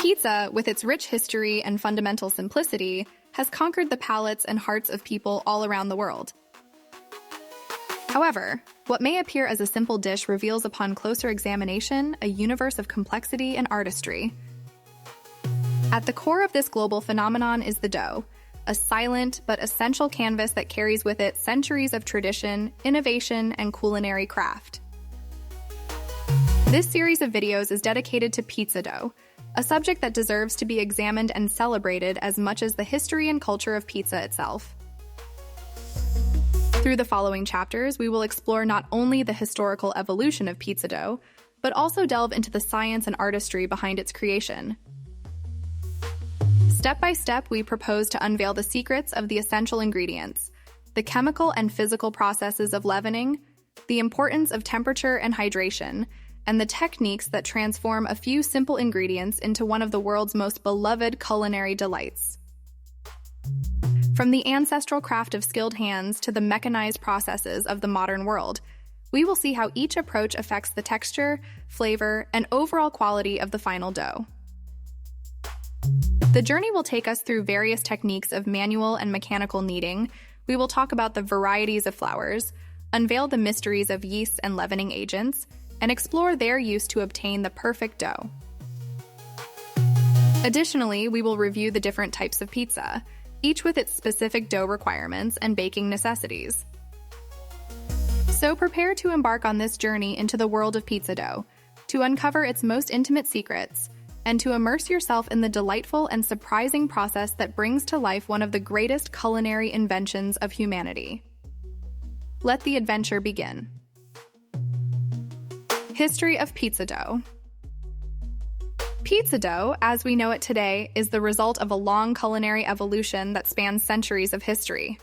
Pizza, with its rich history and fundamental simplicity, has conquered the palates and hearts of people all around the world. However, what may appear as a simple dish reveals upon closer examination a universe of complexity and artistry. At the core of this global phenomenon is the dough, a silent but essential canvas that carries with it centuries of tradition, innovation, and culinary craft. This series of videos is dedicated to pizza dough, a subject that deserves to be examined and celebrated as much as the history and culture of pizza itself. Through the following chapters, we will explore not only the historical evolution of pizza dough, but also delve into the science and artistry behind its creation. Step by step, we propose to unveil the secrets of the essential ingredients, the chemical and physical processes of leavening, the importance of temperature and hydration, and the techniques that transform a few simple ingredients into one of the world's most beloved culinary delights. From the ancestral craft of skilled hands to the mechanized processes of the modern world, we will see how each approach affects the texture, flavor, and overall quality of the final dough. The journey will take us through various techniques of manual and mechanical kneading. We will talk about the varieties of flours, unveil the mysteries of yeast and leavening agents, and explore their use to obtain the perfect dough. Additionally, we will review the different types of pizza, each with its specific dough requirements and baking necessities. So prepare to embark on this journey into the world of pizza dough, to uncover its most intimate secrets, and to immerse yourself in the delightful and surprising process that brings to life one of the greatest culinary inventions of humanity. Let the adventure begin. History of pizza dough. Pizza dough, as we know it today, is the result of a long culinary evolution that spans centuries of history.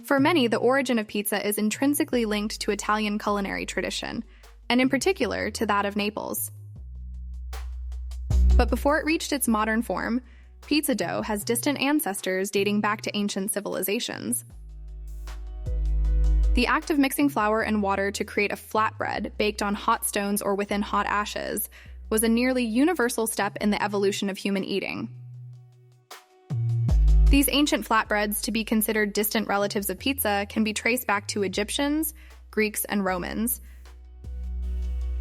For many, the origin of pizza is intrinsically linked to Italian culinary tradition, and in particular to that of Naples. But before it reached its modern form, pizza dough has distant ancestors dating back to ancient civilizations. The act of mixing flour and water to create a flatbread baked on hot stones or within hot ashes was a nearly universal step in the evolution of human eating. These ancient flatbreads, to be considered distant relatives of pizza, can be traced back to Egyptians, Greeks, and Romans.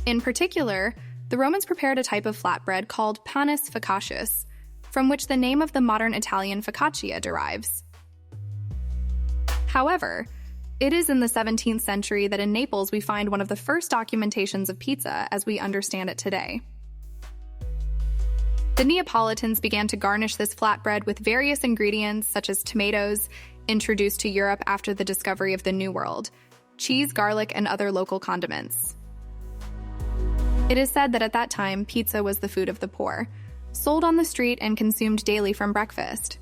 In particular, the Romans prepared a type of flatbread called panis focaccius, from which the name of the modern Italian focaccia derives. However, it is in the 17th century that in Naples we find one of the first documentations of pizza as we understand it today. The Neapolitans began to garnish this flatbread with various ingredients such as tomatoes, introduced to Europe after the discovery of the New World, cheese, garlic, and other local condiments. It is said that at that time, pizza was the food of the poor, sold on the street and consumed daily from breakfast.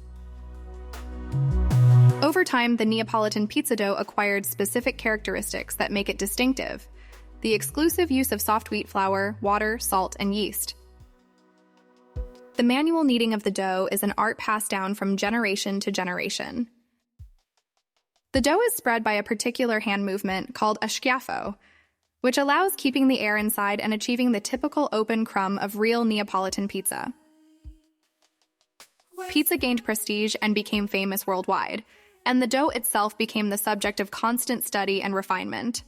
Over time, the Neapolitan pizza dough acquired specific characteristics that make it distinctive: the exclusive use of soft wheat flour, water, salt, and yeast. The manual kneading of the dough is an art passed down from generation to generation. The dough is spread by a particular hand movement called a schiaffo, which allows keeping the air inside and achieving the typical open crumb of real Neapolitan pizza. Pizza gained prestige and became famous worldwide, and the dough itself became the subject of constant study and refinement.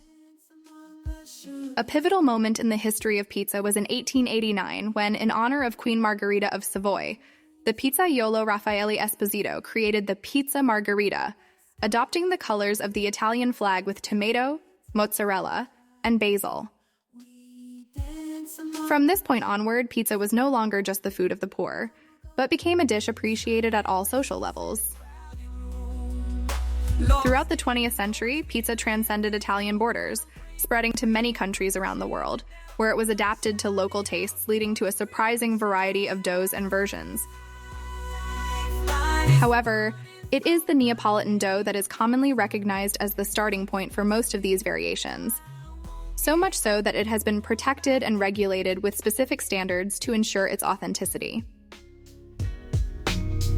A pivotal moment in the history of pizza was in 1889 when, in honor of Queen Margherita of Savoy, the pizzaiolo Raffaele Esposito created the pizza margherita, adopting the colors of the Italian flag with tomato, mozzarella, and basil. From this point onward, pizza was no longer just the food of the poor, but became a dish appreciated at all social levels. Throughout the 20th century, pizza transcended Italian borders, spreading to many countries around the world, where it was adapted to local tastes, leading to a surprising variety of doughs and versions. However, it is the Neapolitan dough that is commonly recognized as the starting point for most of these variations. So much so that it has been protected and regulated with specific standards to ensure its authenticity.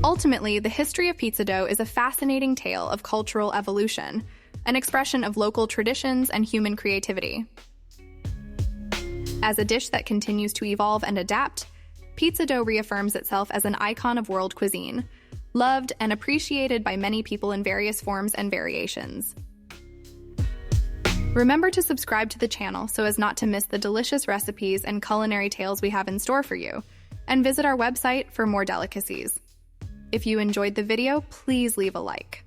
Ultimately, the history of pizza dough is a fascinating tale of cultural evolution, an expression of local traditions and human creativity. As a dish that continues to evolve and adapt, pizza dough reaffirms itself as an icon of world cuisine, loved and appreciated by many people in various forms and variations. Remember to subscribe to the channel so as not to miss the delicious recipes and culinary tales we have in store for you, and visit our website for more delicacies. If you enjoyed the video, please leave a like.